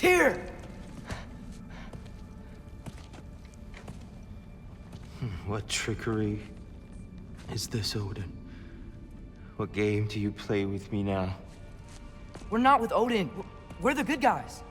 Tyr! What trickery is this, Odin? What game do you play with me now? We're not with Odin. We're the good guys.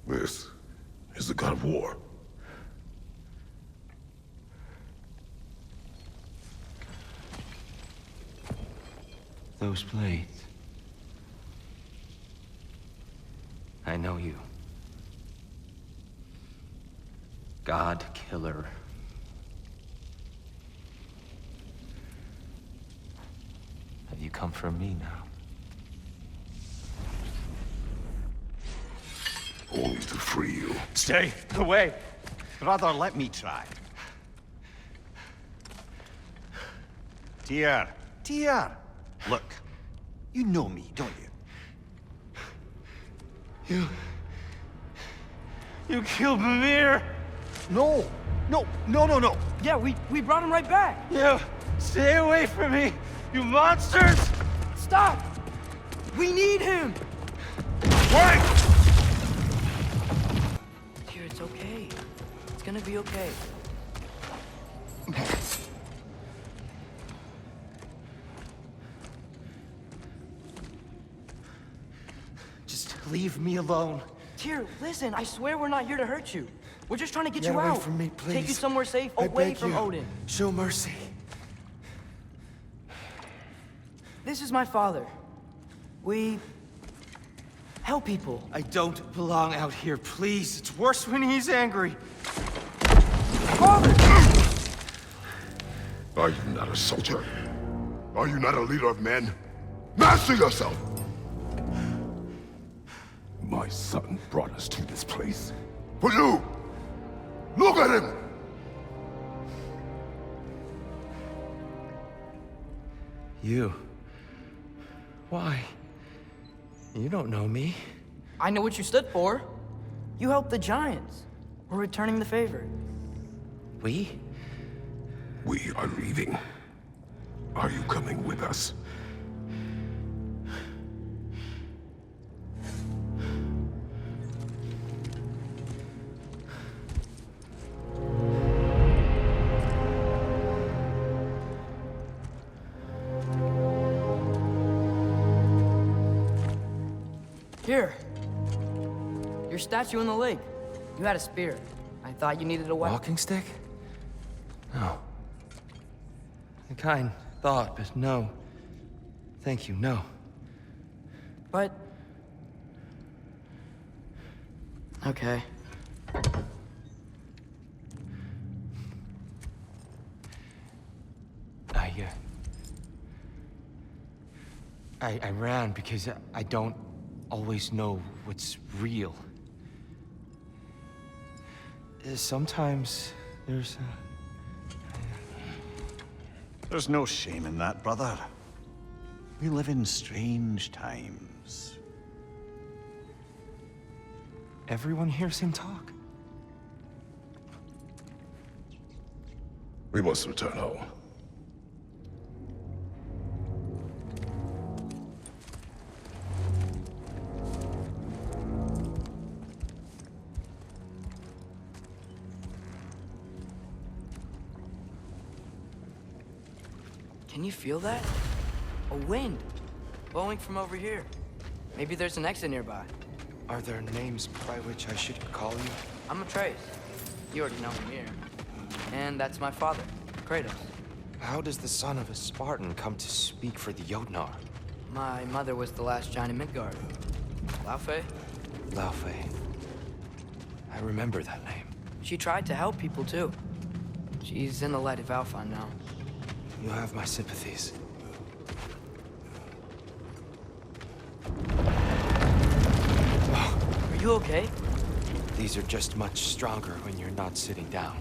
This is the god of war. Those blades. I know you. God Killer. Have you come for me now? Only to free you. Stay away. Rather, let me try. Tyr. Look, you know me, don't you? You killed Mimir! No. Yeah, we brought him right back. You stay away from me, you monsters! Stop! We need him! Wait! Tyr, it's okay. It's gonna be okay. Just leave me alone. Tyr, listen, I swear we're not here to hurt you. We're just trying to get Get you away out. from me, Take you please. somewhere safe, I away beg from you. Odin. Show mercy. This is my father. We help people. I don't belong out here, please. It's worse when he's angry. Father! Are you not a soldier? Are you not a leader of men? Master yourself! My son brought us to this place. For you! Look at him! You. Why? You don't know me. I know what you stood for. You helped the Giants. We're returning the favor. We? We are leaving. Are you coming with us? Here. Your statue in the lake. You had a spear. I thought you needed a weapon. Walking stick? No. A kind thought, but no. Thank you, no. But... okay. I ran because I don't always know what's real. Sometimes there's There's no shame in that, brother. We live in strange times. Everyone hears him talk. We must return home. Can you feel that? A wind. Blowing from over here. Maybe there's an exit nearby. Are there names by which I should call you? I'm Atreus. You already know him here. And that's my father, Kratos. How does the son of a Spartan come to speak for the Jotnar? My mother was the last giant in Midgard. Laufey? Laufey. I remember that name. She tried to help people too. She's in the light of Alfheim now. You have my sympathies. Are you okay? These are just much stronger when you're not sitting down.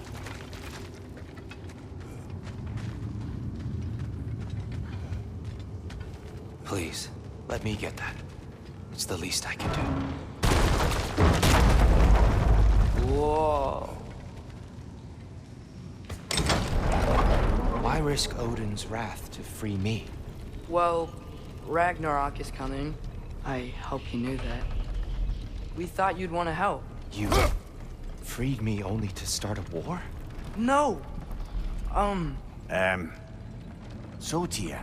Please, let me get that. It's the least I can do. Whoa. Why risk Odin's wrath to free me? Well, Ragnarok is coming. I hope you knew that. We thought you'd want to help. You freed me only to start a war? No! So, Tyr,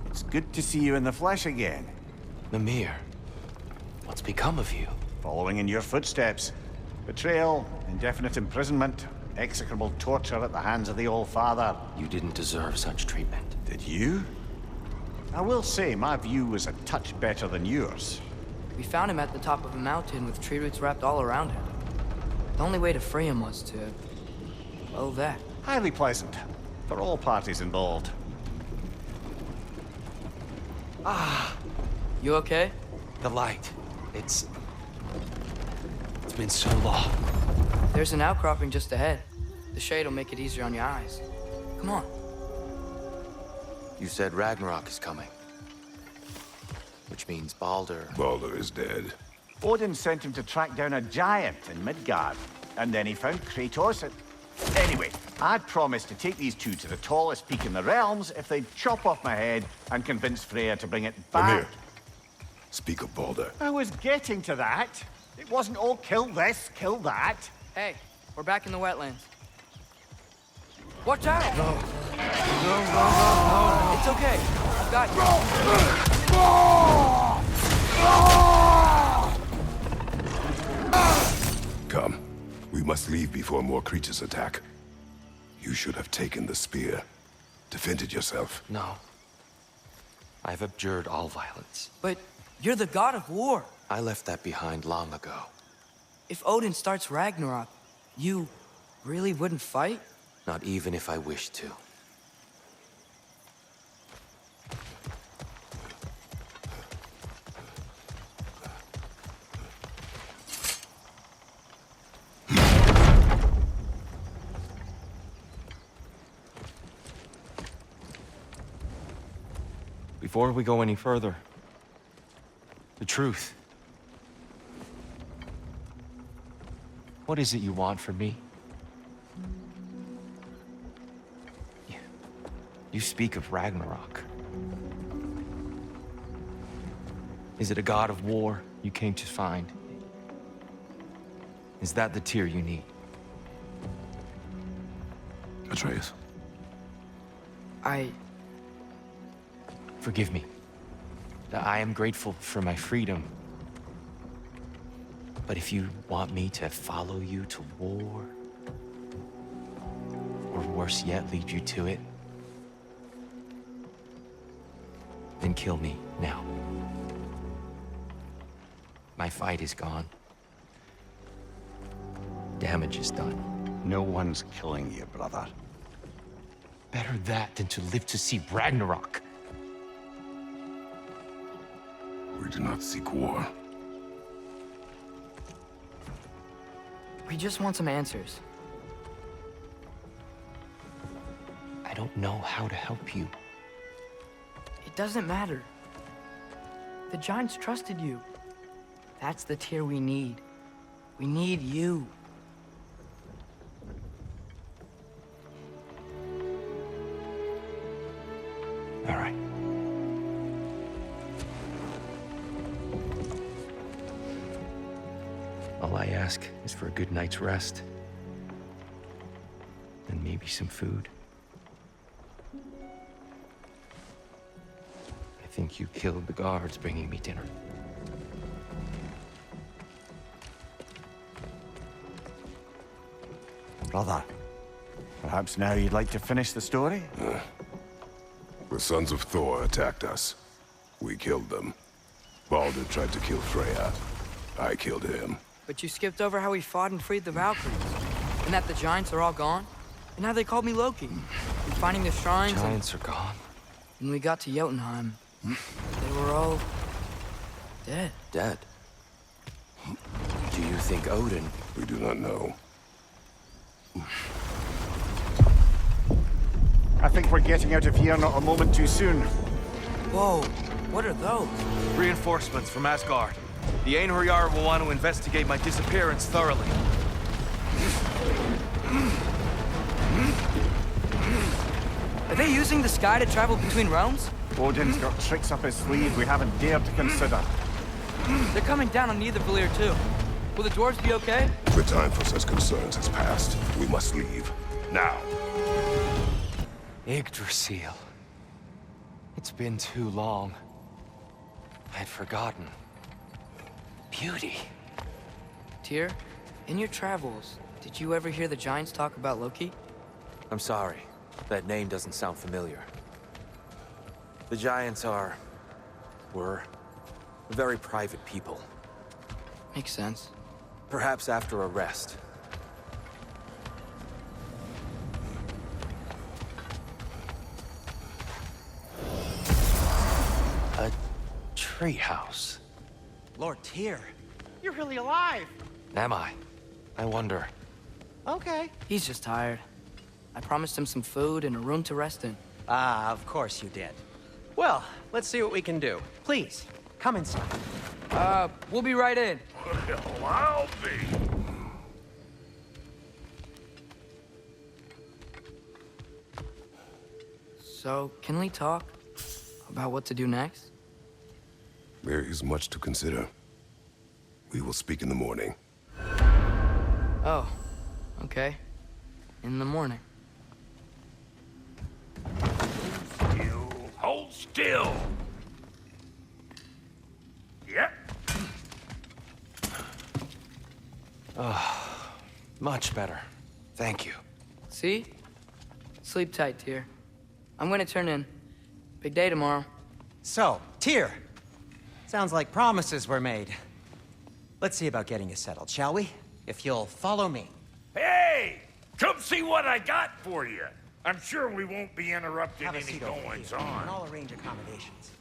it's good to see you in the flesh again. Mimir, what's become of you? Following in your footsteps. Betrayal, indefinite imprisonment, execrable torture at the hands of the Old Father. You didn't deserve such treatment. Did you? I will say, my view was a touch better than yours. We found him at the top of a mountain with tree roots wrapped all around him. The only way to free him was to... well, that. Highly pleasant, for all parties involved. You okay? The light. It's been so long. There's an outcropping just ahead. The shade will make it easier on your eyes. Come on. You said Ragnarok is coming. Which means Baldur... Baldur is dead. Odin sent him to track down a giant in Midgard, and then he found Kratos and... Anyway, I'd promised to take these two to the tallest peak in the realms if they'd chop off my head and convince Freya to bring it back. Mimir, speak of Baldur. I was getting to that. It wasn't all kill this, kill that. Hey, we're back in the wetlands. Watch out! No. It's okay. I've got you. Come. We must leave before more creatures attack. You should have taken the spear. Defended yourself. No. I've abjured all violence. But you're the god of war. I left that behind long ago. If Odin starts Ragnarok, you really wouldn't fight? Not even if I wished to. Before we go any further, the truth. What is it you want from me? You speak of Ragnarok. Is it a god of war you came to find? Is that the Tyr you need? Atreus. Forgive me. I am grateful for my freedom. But if you want me to follow you to war, or worse yet, lead you to it, then kill me now. My fight is gone. Damage is done. No one's killing you, brother. Better that than to live to see Ragnarok. We do not seek war. We just want some answers. I don't know how to help you. It doesn't matter. The Giants trusted you. That's the Tyr we need. We need you. All right. All I ask is for a good night's rest. And maybe some food. I think you killed the guards bringing me dinner. Brother, perhaps now you'd like to finish the story? The sons of Thor attacked us. We killed them. Baldur tried to kill Freya. I killed him. But you skipped over how we fought and freed the Valkyries. And that the Giants are all gone. And how they called me Loki. And finding the shrines. Giants are gone. When we got to Jotunheim, they were all dead. Dead. Do you You think Odin? We do not know. I think we're getting out of here not a moment too soon. Whoa, what are those? Reinforcements from Asgard. The Einherjar will want to investigate my disappearance thoroughly. Are they using the sky to travel between realms? Odin's got tricks up his sleeve we haven't dared to consider. They're coming down on either Valir too. Will the dwarves be okay? The time for such concerns has passed. We must leave. Now. Yggdrasil. It's been too long. I'd forgotten. Beauty. Tyr, in your travels, did you ever hear the Giants talk about Loki? I'm sorry. That name doesn't sound familiar. The Giants were very private people. Makes sense. Perhaps after a rest. A treehouse. Lord Tyr, you're really alive. Am I? I wonder. Okay. He's just tired. I promised him some food and a room to rest in. Ah, of course you did. Well, let's see what we can do. Please, come inside. We'll be right in. Well, I'll be. So, can we talk about what to do next? There is much to consider. We will speak in the morning. Oh, okay. In the morning. Hold still. Yep. Much better. Thank you. See? Sleep tight, Tyr. I'm gonna turn in. Big day tomorrow. So, Tyr. Sounds like promises were made. Let's see about getting you settled, shall we? If you'll follow me. Hey! Come see what I got for you. I'm sure we won't be interrupting Have a any seat over goings here, and on. I'll arrange accommodations.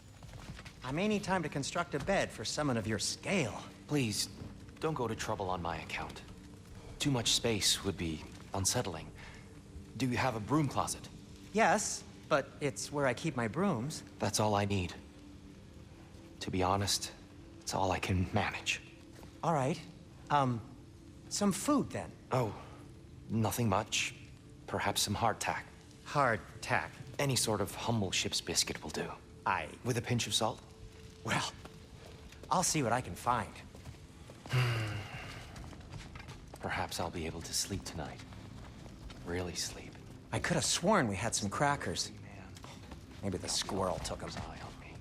I may need time to construct a bed for someone of your scale. Please, don't go to trouble on my account. Too much space would be unsettling. Do you have a broom closet? Yes, but it's where I keep my brooms. That's all I need. To be honest, it's all I can manage. All right. Some food then. Oh, nothing much. Perhaps some hardtack. Hardtack. Any sort of humble ship's biscuit will do. With a pinch of salt? Well, I'll see what I can find. Perhaps I'll be able to sleep tonight. Really sleep. I could have sworn we had some crackers. Maybe the squirrel took them. Eye on me.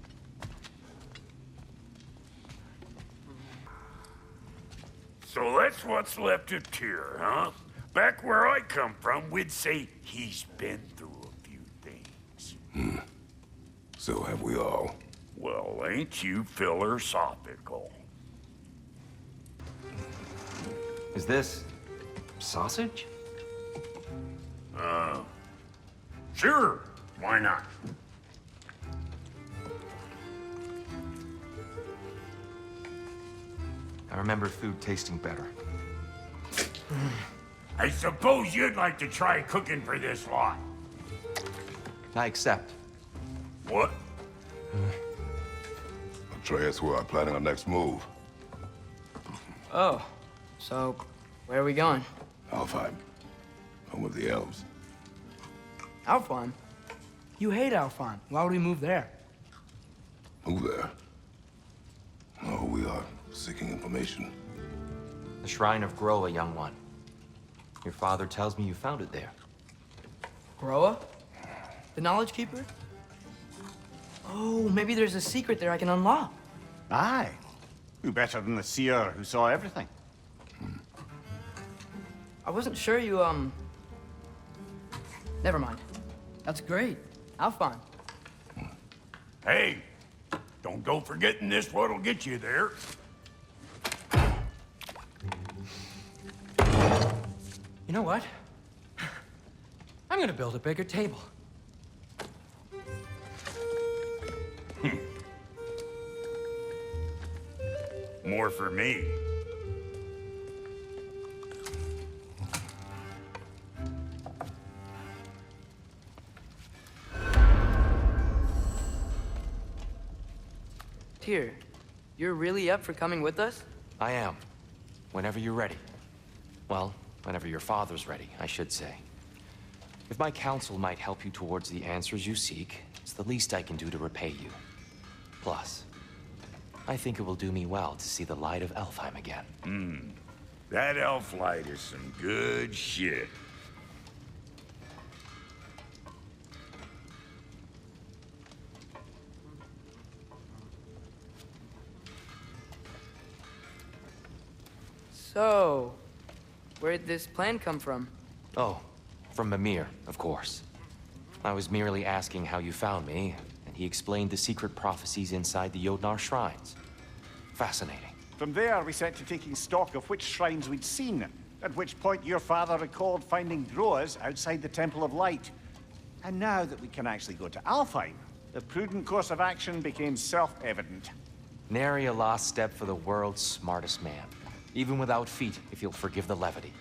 So that's what's left of Tyr, huh? Back where I come from, we'd say he's been through a few things. So have we all. Well, ain't you philosophical? Is this sausage? Sure, why not? I remember food tasting better. I suppose you'd like to try cooking for this lot. I accept. What? Atreus, we are planning our next move. Oh, so where are we going? Alfheim. Home of the elves. Alfheim? You hate Alfheim. Why would we move there? Who there? Oh, we are seeking information. The Shrine of Groa, young one. Your father tells me you found it there. Groa? The Knowledge Keeper? Oh, maybe there's a secret there I can unlock. Aye. Who better than the seer who saw everything? I wasn't sure you, Never mind. That's great. Alfheim. Hey, don't go forgetting this what'll get you there. You know what? I'm gonna build a bigger table. More for me. Tyr, you're really up for coming with us? I am. Whenever you're ready. Well, whenever your father's ready, I should say. If my counsel might help you towards the answers you seek, it's the least I can do to repay you. Plus, I think it will do me well to see the light of Alfheim again. That elf light is some good shit. So, where'd this plan come from? Oh, from Mimir, of course. I was merely asking how you found me, and he explained the secret prophecies inside the Jotnar shrines. Fascinating. From there, we set to taking stock of which shrines we'd seen, at which point your father recalled finding Groa's outside the Temple of Light. And now that we can actually go to Alfheim, the prudent course of action became self-evident. Nary a lost step for the world's smartest man. Even without feet, if you'll forgive the levity.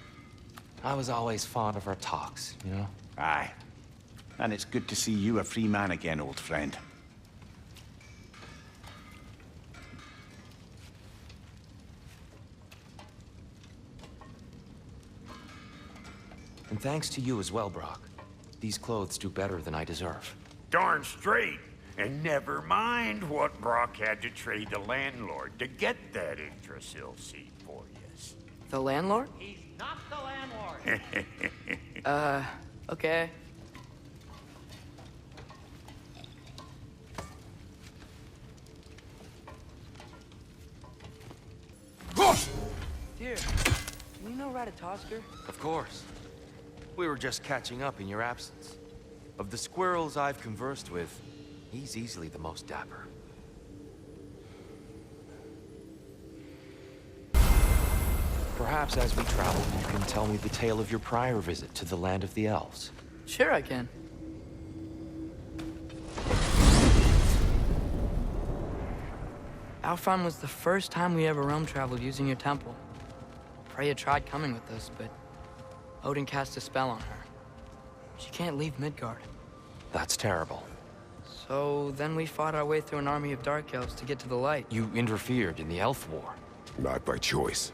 I was always fond of our talks, you know? Aye. And it's good to see you a free man again, old friend. And thanks to you as well, Brock. These clothes do better than I deserve. Darn straight. And never mind what Brock had to trade the landlord to get that Yggdrasil seed for you. The landlord? He's not the landlord. Okay. Tyr, do you know Ratatoskr? Of course. We were just catching up in your absence. Of the squirrels I've conversed with, he's easily the most dapper. Perhaps as we travel, you can tell me the tale of your prior visit to the land of the elves. Sure I can. Alfheim was the first time we ever realm traveled using your temple. Freya tried coming with us, but Odin cast a spell on her. She can't leave Midgard. That's terrible. So then we fought our way through an army of dark elves to get to the light. You interfered in the elf war. Not by choice.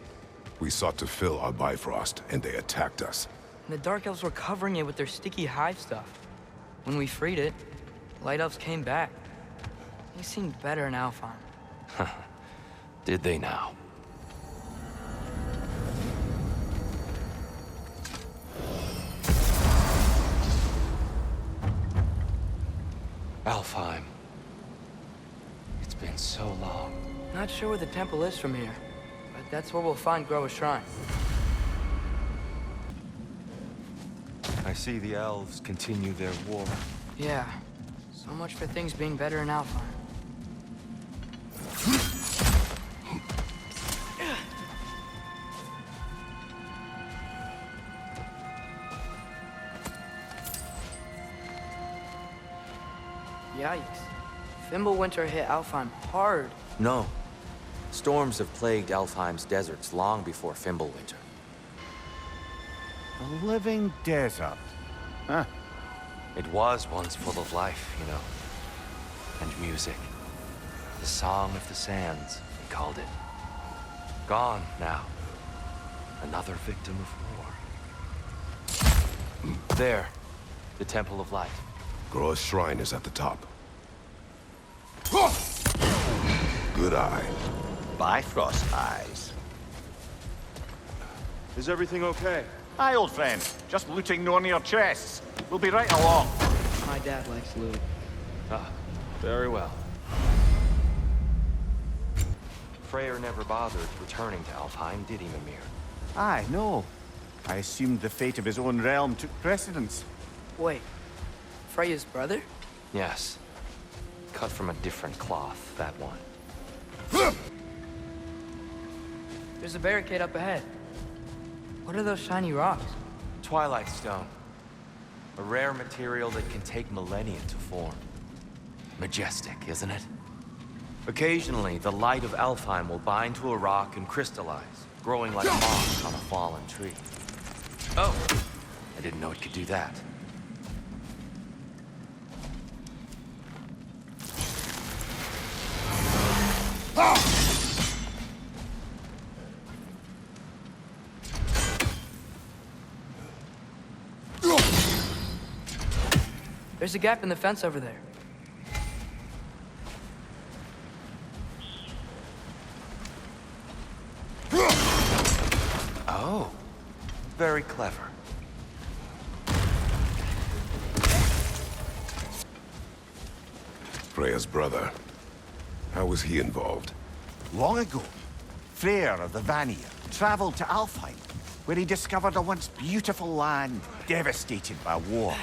We sought to fill our Bifrost, and they attacked us. And the dark elves were covering it with their sticky hive stuff. When we freed it, light elves came back. They seemed better in Alfheim. Did they now? Alfheim. It's been so long. Not sure where the temple is from here, but that's where we'll find Groa's shrine. I see the elves continue their war. Yeah, so much for things being better in Alfheim. Yikes. Fimbulwinter hit Alfheim hard. No. Storms have plagued Alfheim's deserts long before Fimbulwinter. A living desert. Huh. It was once full of life, you know. And music. The Song of the Sands, they called it. Gone now. Another victim of war. There. The Temple of Light. Groa's shrine is at the top. Good eye. Bifrost eyes. Is everything okay? Aye, old friend. Just looting no near chests. We'll be right along. My dad likes loot. Ah, very well. Freyr never bothered returning to Alfheim, did he, Mimir? Aye, no. I assumed the fate of his own realm took precedence. Wait, Freya's brother? Yes. Cut from a different cloth, that one. There's a barricade up ahead. What are those shiny rocks? Twilight Stone. A rare material that can take millennia to form. Majestic, isn't it? Occasionally, the light of Alfheim will bind to a rock and crystallize, growing like moss on a fallen tree. Oh! I didn't know it could do that. There's a gap in the fence over there. Oh, very clever. Freya's brother. How was he involved? Long ago, Freyr of the Vanir traveled to Alfheim, where he discovered a once beautiful land devastated by war.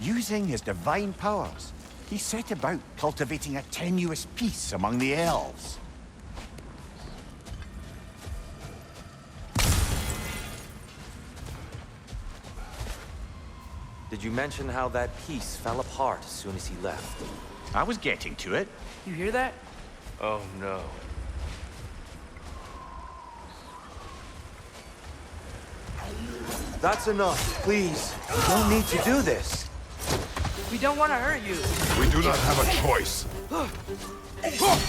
Using his divine powers, he set about cultivating a tenuous peace among the elves. Did you mention how that piece fell apart as soon as he left? I was getting to it. You hear that? Oh no. That's enough, please. You don't need to do this. We don't want to hurt you. We do not have a choice. Unfortunate.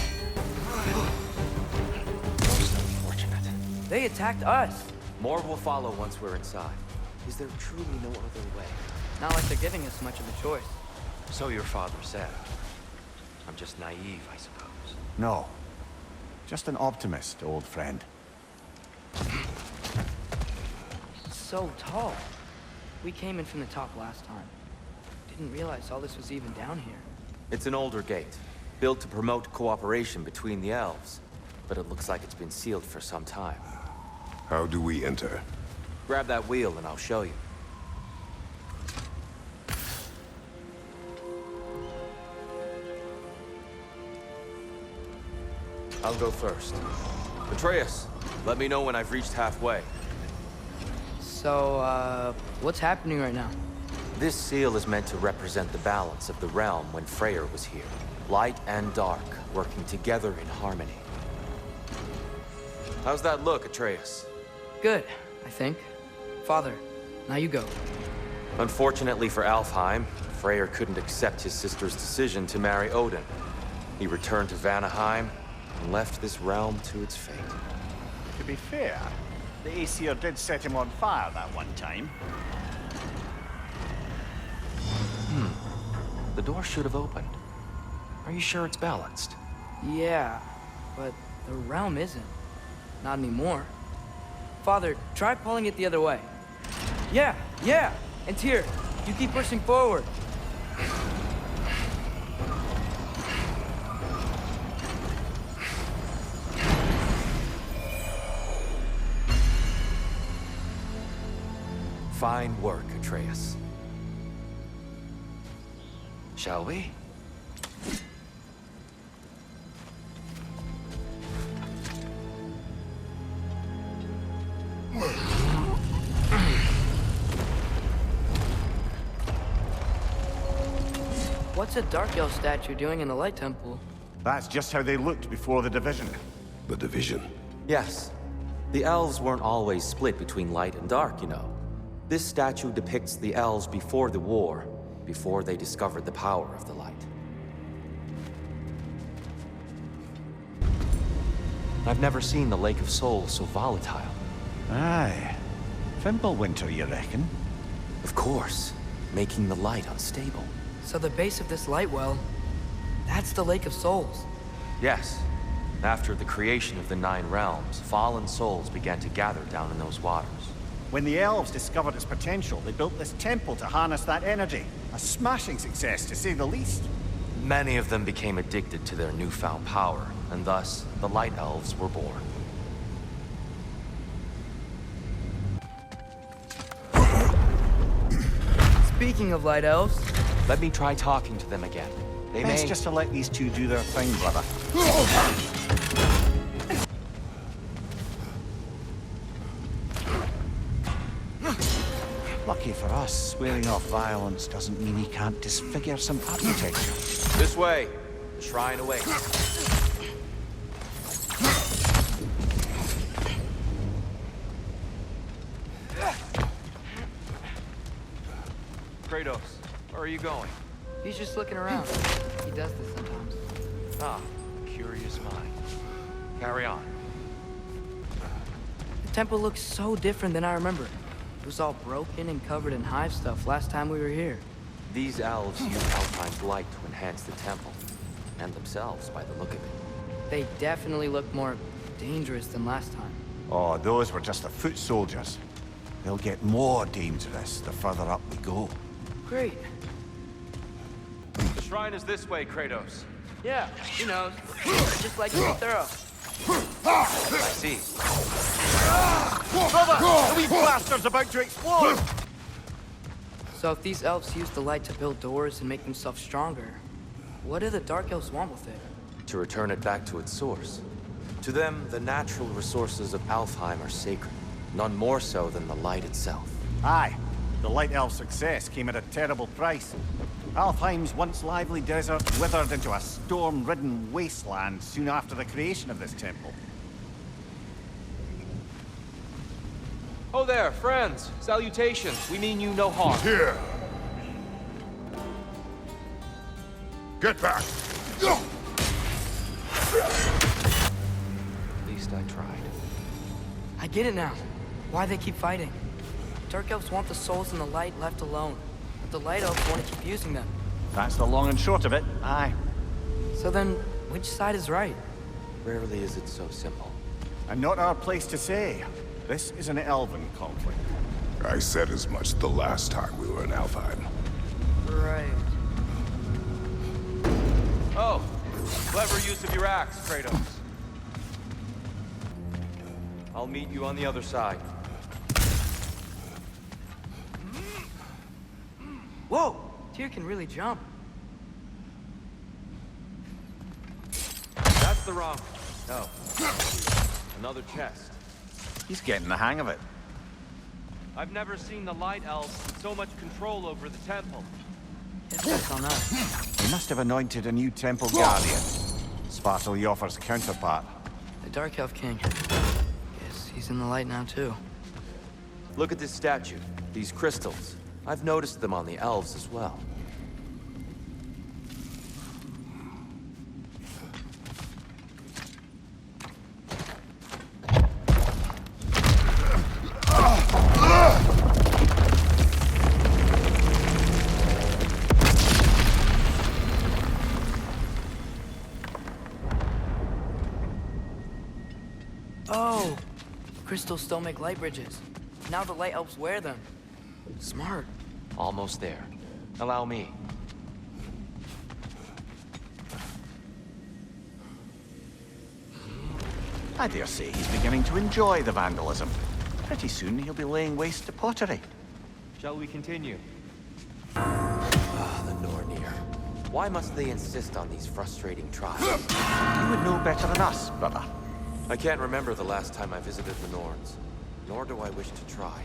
They attacked us. More will follow once we're inside. Is there truly no other way? Not like they're giving us much of a choice. So your father said. I'm just naive, I suppose. No. Just an optimist, old friend. So tall. We came in from the top last time. Didn't realize all this was even down here. It's an older gate, built to promote cooperation between the elves. But it looks like it's been sealed for some time. How do we enter? Grab that wheel and I'll show you. I'll go first. Atreus, let me know when I've reached halfway. So, what's happening right now? This seal is meant to represent the balance of the realm when Freyr was here. Light and dark, working together in harmony. How's that look, Atreus? Good, I think. Father, now you go. Unfortunately for Alfheim, Freyr couldn't accept his sister's decision to marry Odin. He returned to Vanaheim and left this realm to its fate. To be fair, the Aesir did set him on fire that one time. The door should have opened. Are you sure it's balanced? Yeah, but the realm isn't. Not anymore. Father, try pulling it the other way. Yeah! And Tyr, you keep pushing forward. Fine work, Atreus. Shall we? What's a Dark Elf statue doing in the Light Temple? That's just how they looked before the division. The division. Yes. The elves weren't always split between light and dark, you know. This statue depicts the elves before the war, before they discovered the power of the light. I've never seen the Lake of Souls so volatile. Aye. Fimbulwinter, you reckon? Of course, making the light unstable. So the base of this light well, that's the Lake of Souls. Yes. After the creation of the 9 realms, fallen souls began to gather down in those waters. When the elves discovered its potential, they built this temple to harness that energy. A smashing success, to say the least. Many of them became addicted to their newfound power, and thus, the Light Elves were born. Speaking of Light Elves... Let me try talking to them again. They Best may... just to let these two do their thing, brother. Lucky for us, swearing off violence doesn't mean he can't disfigure some architecture. This way. The shrine awaits. Kratos, where are you going? He's just looking around. He does this sometimes. Ah, curious mind. Carry on. The temple looks so different than I remember. It was all broken and covered in hive stuff last time we were here. These elves use Alfheim's light to enhance the temple, and themselves by the look of it. They definitely look more dangerous than last time. Oh, those were just the foot soldiers. They'll get more dangerous the further up we go. Great. The shrine is this way, Kratos. Yeah, you know, just like you thorough. I see. Brother, the wee bastard's about to explode! So if these elves use the light to build doors and make themselves stronger, what do the Dark Elves want with it? To return it back to its source. To them, the natural resources of Alfheim are sacred, none more so than the light itself. Aye, the Light Elf success came at a terrible price. Alfheim's once lively desert withered into a storm-ridden wasteland soon after the creation of this temple. Oh there, friends. Salutations. We mean you no harm. Here! Get back! At least I tried. I get it now. Why they keep fighting. Dark Elves want the souls in the light left alone. But the Light Elves want to keep using them. That's the long and short of it, aye. So then, which side is right? Rarely is it so simple. And not our place to say. This is an elven conflict. I said as much the last time we were in Alfheim. Right. Oh, clever use of your axe, Kratos. I'll meet you on the other side. Whoa! Tyr can really jump. That's the wrong. No. Another chest. He's getting the hang of it. I've never seen the Light Elves with so much control over the temple. Guess that's on us. They must have anointed a new temple guardian. Svartalfjolfr's counterpart. The Dark Elf King. Guess he's in the light now too. Look at this statue, these crystals. I've noticed them on the elves as well. Oh! Crystals still make light bridges. Now the Light Elves wear them. Smart. Almost there. Allow me. I dare say he's beginning to enjoy the vandalism. Pretty soon he'll be laying waste to pottery. Shall we continue? Ah, the Nornir. Why must they insist on these frustrating trials? You would know better than us, brother. I can't remember the last time I visited the Norns, nor do I wish to try.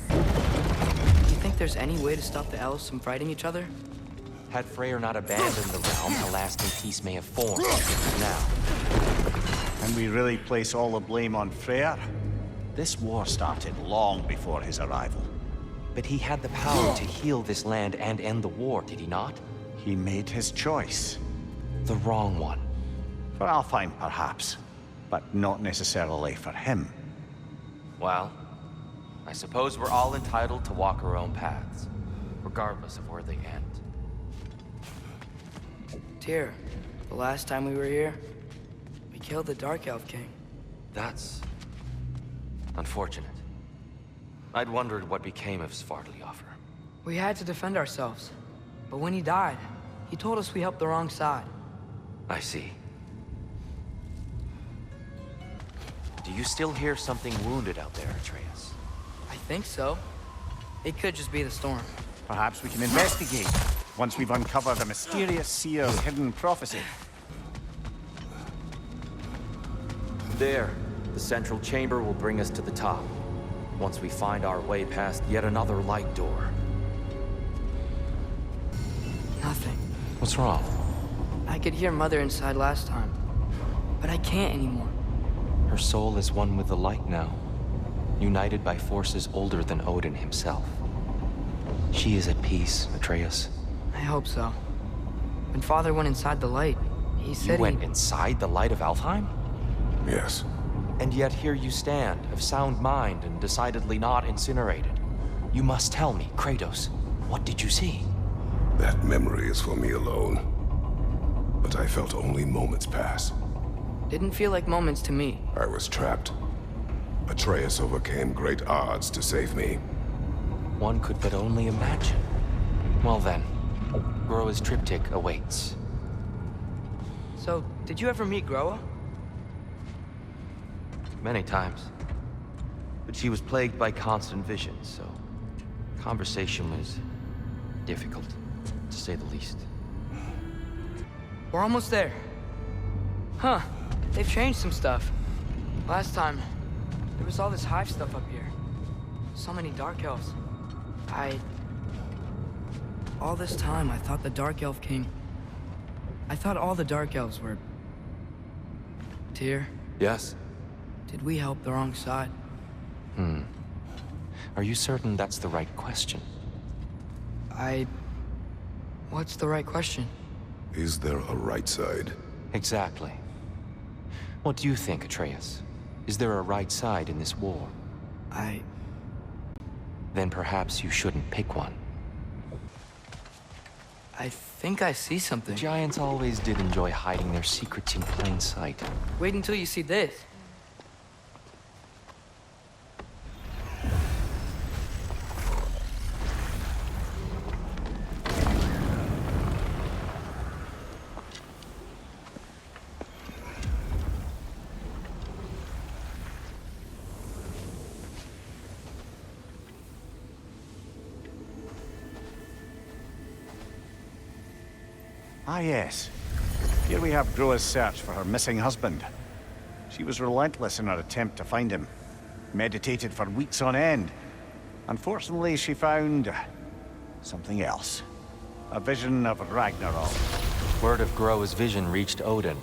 Do you think there's any way to stop the elves from fighting each other? Had Freyr not abandoned the realm, a lasting peace may have formed. Now, And we really place all the blame on Freyr? This war started long before his arrival. but he had the power to heal this land and end the war, did he not? He made his choice. The wrong one. For Alfheim, perhaps, but not necessarily for him. Well, I suppose we're all entitled to walk our own paths, regardless of where they end. Tyr, the last time we were here, we killed the Dark Elf King. That's unfortunate. I'd wondered what became of Svartalfjolfr. We had to defend ourselves. But when he died, he told us we helped the wrong side. I see. Do you still hear something wounded out there, Atreus? I think so. It could just be the storm. Perhaps we can investigate, once we've uncovered a mysterious seer's hidden prophecy. There, the central chamber will bring us to the top. Once we find our way past yet another light door. Nothing. What's wrong? I could hear Mother inside last time, but I can't anymore. Her soul is one with the light now, united by forces older than Odin himself. She is at peace, Atreus. I hope so. When Father went inside the light, he said You went inside the light of Alfheim? Yes. And yet here you stand, of sound mind and decidedly not incinerated. You must tell me, Kratos. What did you see? That memory is for me alone. But I felt only moments pass. Didn't feel like moments to me. I was trapped. Atreus overcame great odds to save me. One could but only imagine. Well then, Groa's triptych awaits. So, did you ever meet Groa? Many times. But she was plagued by constant visions, so conversation was difficult, to say the least. We're almost there. Huh. They've changed some stuff. Last time, there was all this hive stuff up here. So many Dark Elves. All this time, I thought the Dark Elf King... I thought all the Dark Elves were... Tyr, Yes? did we help the wrong side? Are you certain that's the right question? What's the right question? Is there a right side? Exactly. What do you think, Atreus? Is there a right side in this war? Then perhaps you shouldn't pick one. I think I see something. Giants always did enjoy hiding their secrets in plain sight. Wait until you see this. Ah, yes. Here we have Groa's search for her missing husband. She was relentless in her attempt to find him. Meditated for weeks on end. Unfortunately, she found... something else. A vision of Ragnarok. Word of Groa's vision reached Odin.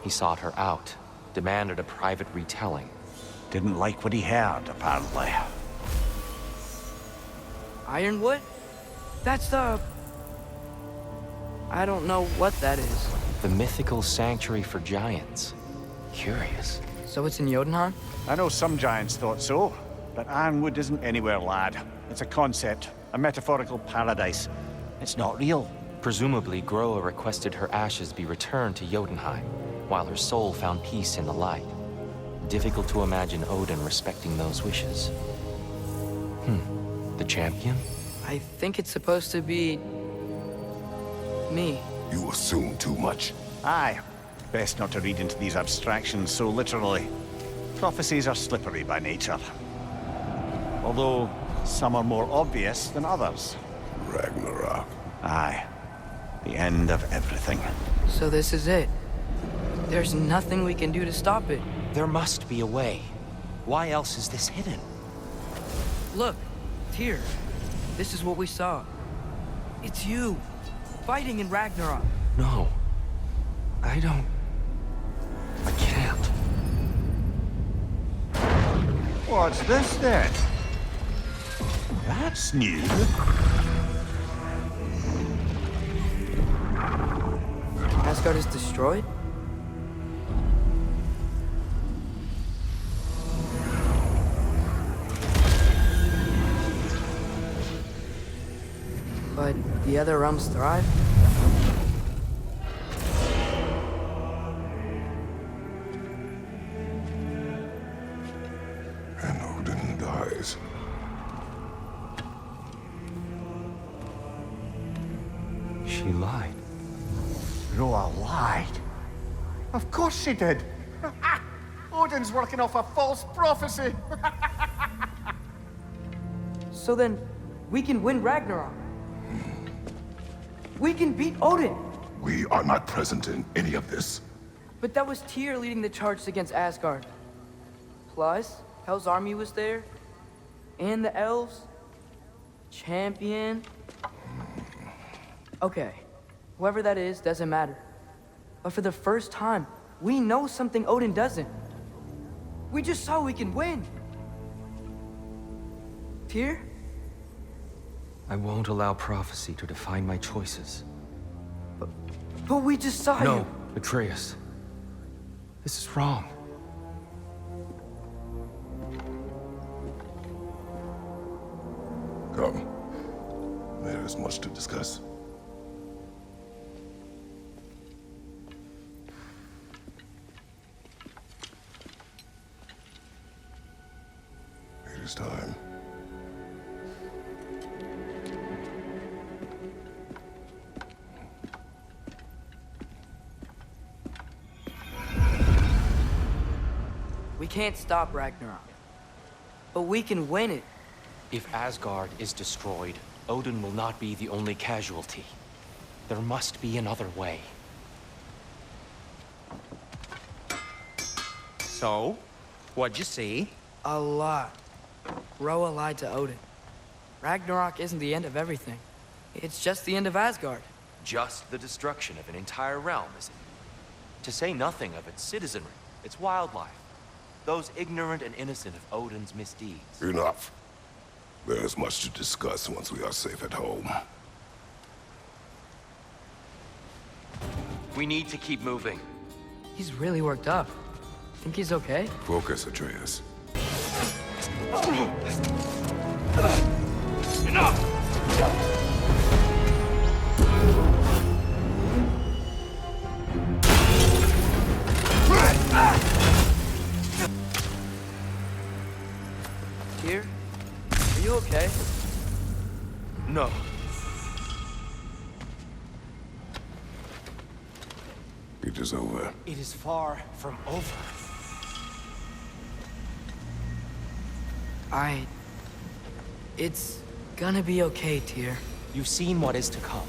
He sought her out, demanded a private retelling. Didn't like what he heard, apparently. Ironwood? That's the... I don't know what that is. The mythical sanctuary for giants. Curious. So it's in Jotunheim? I know some giants thought so, but Ironwood isn't anywhere, lad. It's a concept, a metaphorical paradise. It's not real. Presumably, Groa requested her ashes be returned to Jotunheim, while her soul found peace in the light. Difficult to imagine Odin respecting those wishes. The champion? I think it's supposed to be... me. You assume too much. Aye. Best not to read into these abstractions so literally. Prophecies are slippery by nature. Although, some are more obvious than others. Ragnarok. Aye. The end of everything. So this is it. There's nothing we can do to stop it. There must be a way. Why else is this hidden? Look, Tyr. This is what we saw. It's you, fighting in Ragnarok. No. I don't... I can't. What's this then? That's new. Asgard is destroyed? But the other realms thrive? And Odin dies. She lied. Groa lied. Of course she did. Odin's working off a false prophecy. So then, we can win Ragnarok. We can beat Odin. We are not present in any of this. But that was Tyr leading the charge against Asgard. Plus, Hell's army was there. And the elves. Champion. Okay. Whoever that is doesn't matter. But for the first time, we know something Odin doesn't. We just saw we can win. Tyr? I won't allow prophecy to define my choices. But we just saw you. No, Atreus. This is wrong. Come. There is much to discuss. It is time. We can't stop Ragnarok. But we can win it. If Asgard is destroyed, Odin will not be the only casualty. There must be another way. So, what'd you see? A lot. Groa lied to Odin. Ragnarok isn't the end of everything. It's just the end of Asgard. Just the destruction of an entire realm, is it? To say nothing of its citizenry, its wildlife. Those ignorant and innocent of Odin's misdeeds. Enough. There is much to discuss once we are safe at home. We need to keep moving. He's really worked up. Think he's okay? Focus, Atreus. Tyr? Are you okay? No. It is over. It is far from over. It's gonna be okay, Tyr. You've seen what is to come.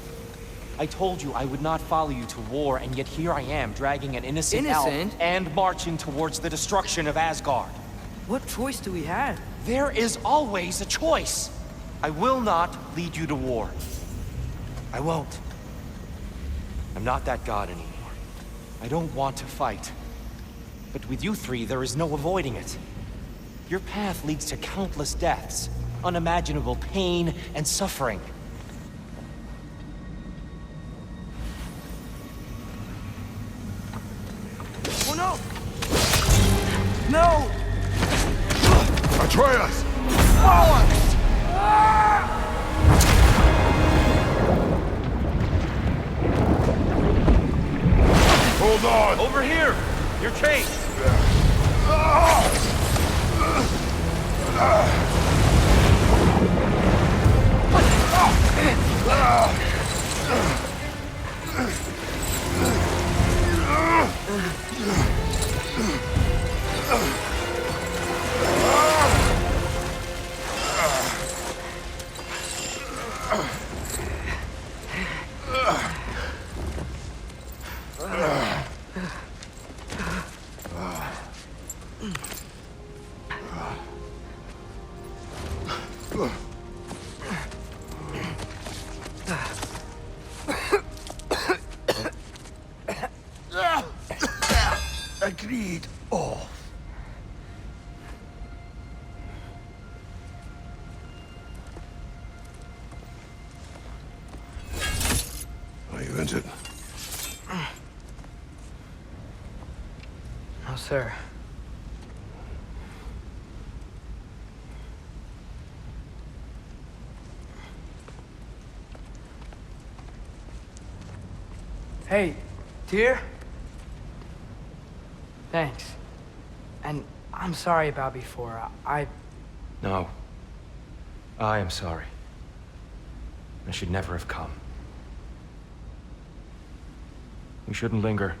I told you I would not follow you to war, and yet here I am, dragging an innocent elf and marching towards the destruction of Asgard. What choice do we have? There is always a choice. I will not lead you to war. I won't. I'm not that god anymore. I don't want to fight. But with you three, there is no avoiding it. Your path leads to countless deaths, unimaginable pain and suffering. Oh no! No! Atreus! Hold on! Over here! You're chased! Agreed. Oh. Are you injured? No, sir. Hey, Tyr? Thanks. And I'm sorry about before. No. I am sorry. I should never have come. We shouldn't linger.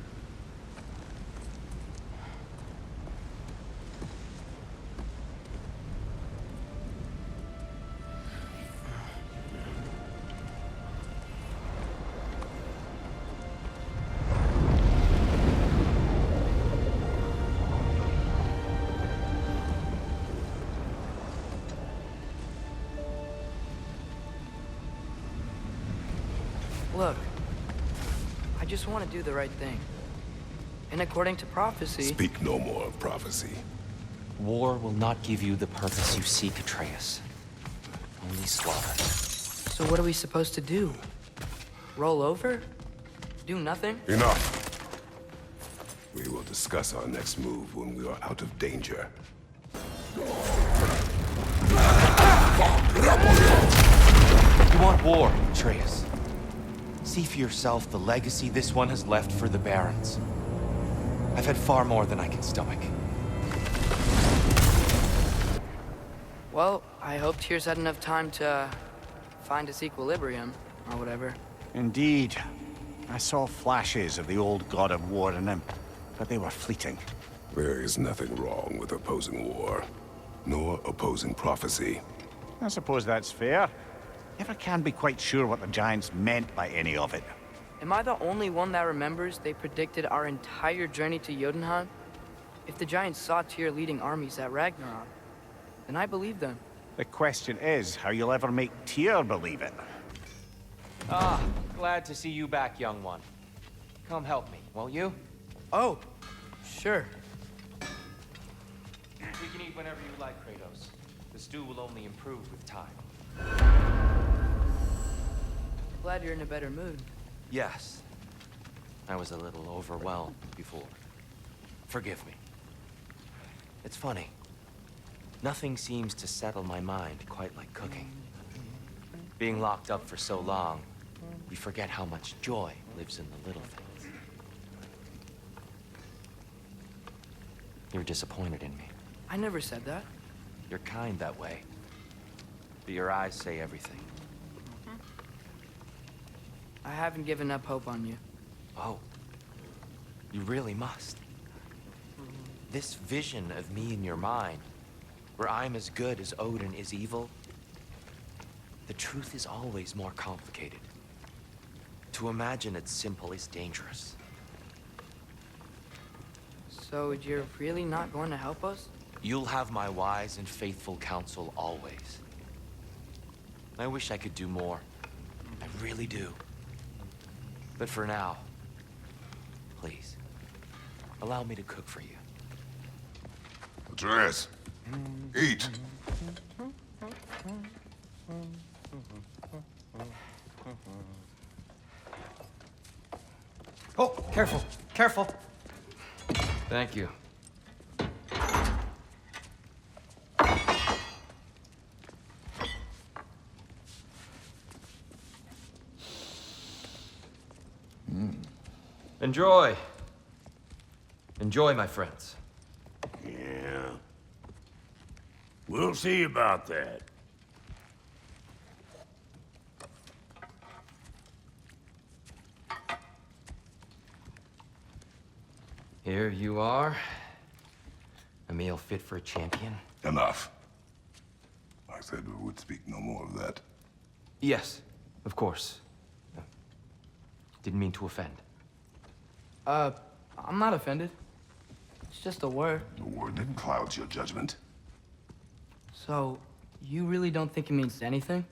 Look, I just want to do the right thing. And according to prophecy... Speak no more of prophecy. War will not give you the purpose you seek, Atreus. Only slaughter. So what are we supposed to do? Roll over? Do nothing? Enough. We will discuss our next move when we are out of danger. You want want war, Atreus. See for yourself the legacy this one has left for the Barons. I've had far more than I can stomach. Well, I hope Tyr's had enough time to find its equilibrium, or whatever. Indeed. I saw flashes of the old god of war in him, but they were fleeting. There is nothing wrong with opposing war, nor opposing prophecy. I suppose that's fair. Never can be quite sure what the Giants meant by any of it. Am I the only one that remembers they predicted our entire journey to Jotunheim? If the Giants saw Tyr leading armies at Ragnarok, then I believe them. The question is how you'll ever make Tyr believe it. Ah, glad to see you back, young one. Come help me, won't you? Oh, sure. We can eat whenever you like, Kratos. The stew will only improve with time. Glad you're in a better mood. Yes. I was a little overwhelmed before. Forgive me. It's funny. Nothing seems to settle my mind quite like cooking. Being locked up for so long, we forget how much joy lives in the little things. You're disappointed in me. I never said that. You're kind that way. But your eyes say everything. I haven't given up hope on you. Oh. You really must. This vision of me in your mind, where I'm as good as Odin is evil, the truth is always more complicated. To imagine it's simple is dangerous. So you're really not going to help us? You'll have my wise and faithful counsel always. I wish I could do more. I really do. But for now, please, allow me to cook for you. Atreus, eat. Oh, careful, careful. Thank you. Enjoy. Enjoy, my friends. Yeah. We'll see about that. Here you are. A meal fit for a champion. Enough. I said we would speak no more of that. Yes, of course. Didn't mean to offend. I'm not offended. It's just a word. The word that clouds your judgment. So, you really don't think it means anything?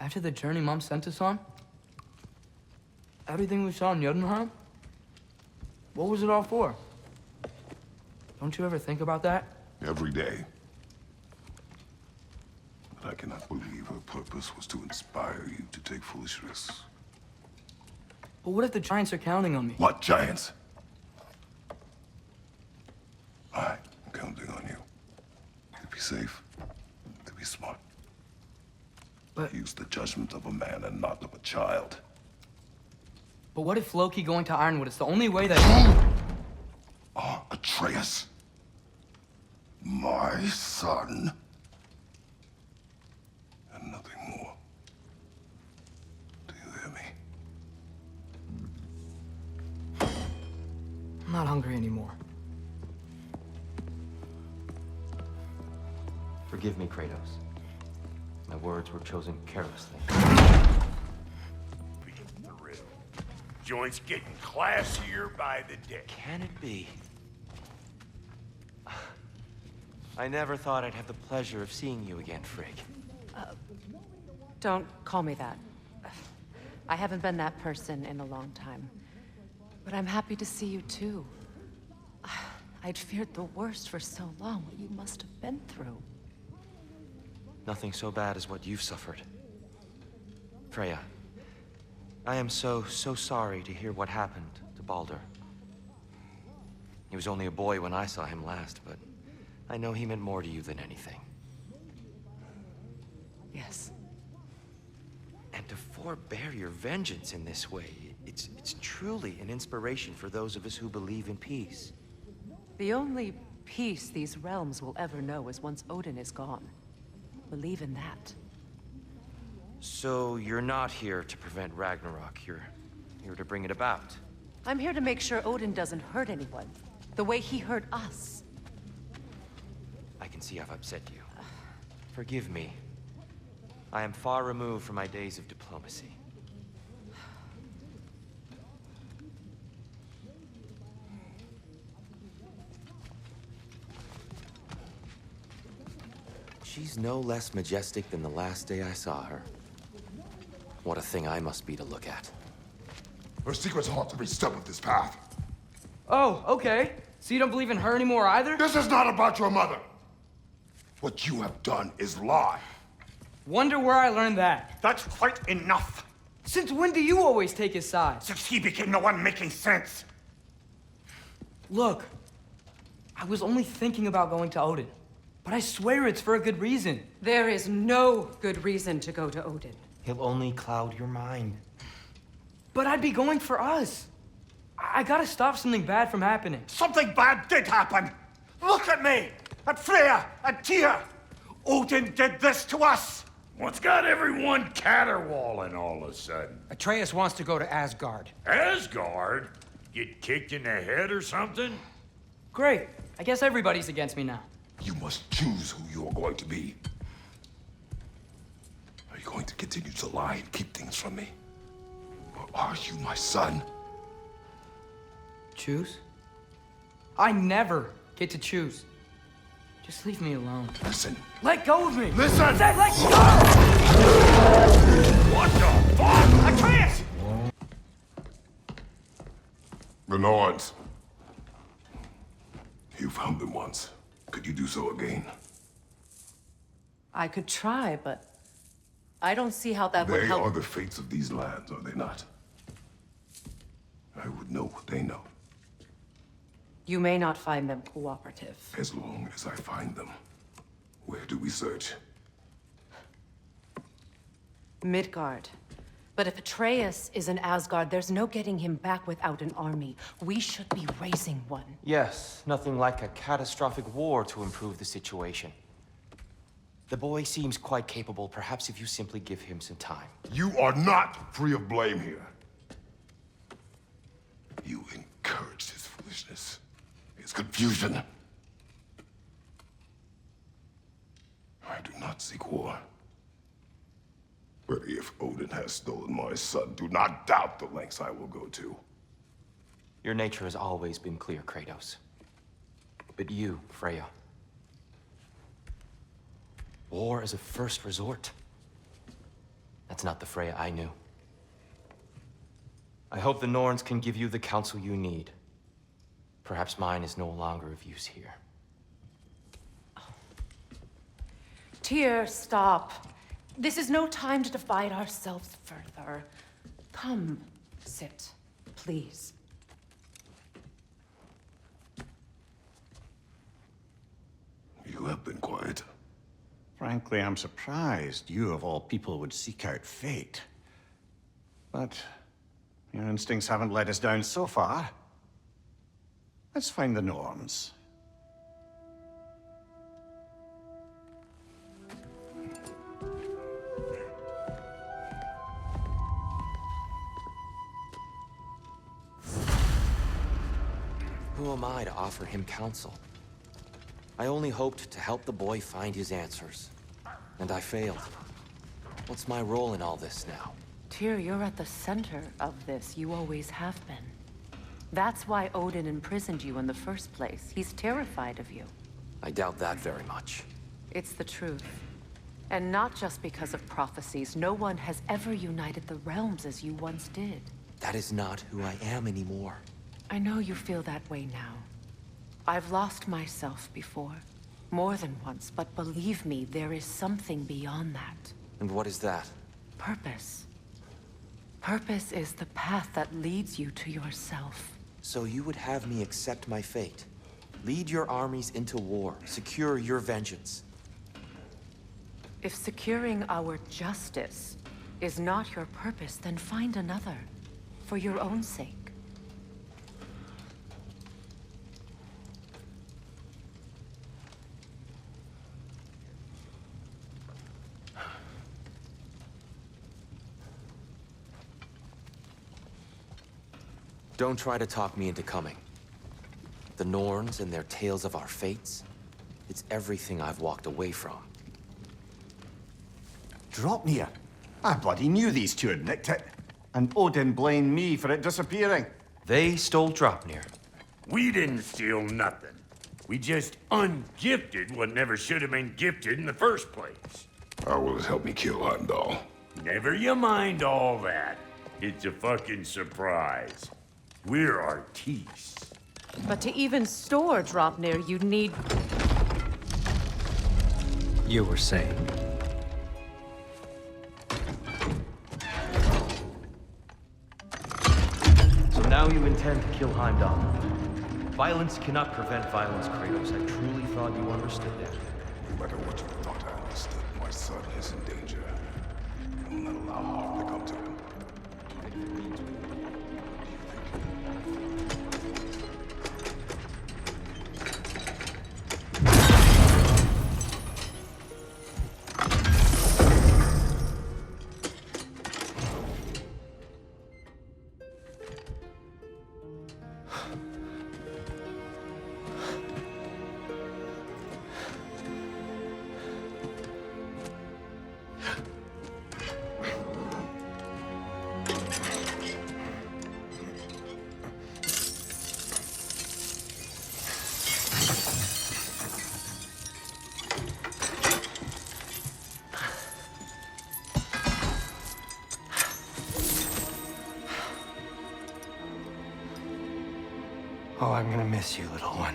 After the journey Mom sent us on? Everything we saw in Jotunheim? What was it all for? Don't you ever think about that? Every day. But I cannot believe her purpose was to inspire you to take foolish risks. But what if the Giants are counting on me? What giants? I'm counting on you. To be safe, to be smart. But Use the judgment of a man and not of a child. what if Loki going to Ironwood is the only way that... Atreus. My son. And nothing more. Do you hear me? I'm not hungry anymore. Forgive me, Kratos. My words were chosen carelessly. Joint's getting classier by the day. Can it be? I never thought I'd have the pleasure of seeing you again, Frigg. Don't call me that. I haven't been that person in a long time. But I'm happy to see you too. I'd feared the worst for so long, what you must have been through. Nothing so bad as what you've suffered. Freya, I am so sorry to hear what happened to Baldur. He was only a boy when I saw him last, but I know he meant more to you than anything. Yes. And to forbear your vengeance in this way, it's truly an inspiration for those of us who believe in peace. The only peace these realms will ever know is once Odin is gone. Believe in that. So you're not here to prevent Ragnarok, you're here to bring it about. I'm here to make sure Odin doesn't hurt anyone, the way he hurt us. I can see I've upset you. Forgive me. I am far removed from my days of diplomacy. She's no less majestic than the last day I saw her. What a thing I must be to look at. Her secrets ought to be step of this path. Oh, okay. So you don't believe in her anymore either? This is not about your mother. What you have done is lie. Wonder where I learned that. That's quite enough. Since when do you always take his side? Since he became the one making sense. Look, I was only thinking about going to Odin, but I swear it's for a good reason. There is no good reason to go to Odin. He'll only cloud your mind. But I'd be going for us. I gotta stop something bad from happening. Something bad did happen. Look at me, at Freya, at Tyr. Odin did this to us. What's got everyone caterwauling all of a sudden? Atreus wants to go to Asgard. Asgard? Get kicked in the head or something? Great. I guess everybody's against me now. You must choose who you are going to be. Are you going to continue to lie and keep things from me? Or are you my son? Choose? I never get to choose. Just leave me alone. Listen. Let go of me! Listen! I said let go! What the fuck? Atreus! The Norns. You found them once. Could you do so again? I could try, but I don't see how that would They help. are the fates of these lands, are they not? I would know what they know, You may not find them cooperative. as long as I find them. Where do we search? Midgard. But if Atreus is in Asgard, there's no getting him back without an army. We should be raising one. Yes, nothing like a catastrophic war to improve the situation. The boy seems quite capable, perhaps if you simply give him some time. You are not free of blame here. You encouraged his foolishness, his confusion. I do not seek war. But if Odin has stolen my son, do not doubt the lengths I will go to. Your nature has always been clear, Kratos. But you, Freya. War is a first resort. That's not the Freya I knew. I hope the Norns can give you the counsel you need. Perhaps mine is no longer of use here. Tyr, stop. This is no time to divide ourselves further. Come, sit, please. You have been quiet. Frankly, I'm surprised you, of all people, would seek out fate. But your instincts haven't let us down so far. Let's find the Norns. Who am I to offer him counsel? I only hoped to help the boy find his answers. And I failed. What's my role in all this now? Tyr, you're at the center of this. You always have been. That's why Odin imprisoned you in the first place. He's terrified of you. I doubt that very much. It's the truth. And not just because of prophecies. No one has ever united the realms as you once did. That is not who I am anymore. I know you feel that way now. I've lost myself before. More than once, but believe me, there is something beyond that. And what is that? Purpose. Purpose is the path that leads you to yourself. So you would have me accept my fate? Lead your armies into war, secure your vengeance. If securing our justice is not your purpose, then find another. For your own sake. Don't try to talk me into coming. The Norns and their tales of our fates, it's everything I've walked away from. Dropnir? I bloody knew these two had nicked it. And Odin blamed me for it disappearing. They stole Dropnir. We didn't steal nothing. We just ungifted what never should have been gifted in the first place. How will it help me kill Heimdall? Never you mind all that. It's a fucking surprise. We're artistes. But to even store Dropnir, you'd need... You were saying. So now you intend to kill Heimdall. Violence cannot prevent violence, Kratos. I truly thought you understood that. No matter what you thought I understood, my son is in danger. I will not allow harm to come to him. Oh, I'm gonna miss you, little one.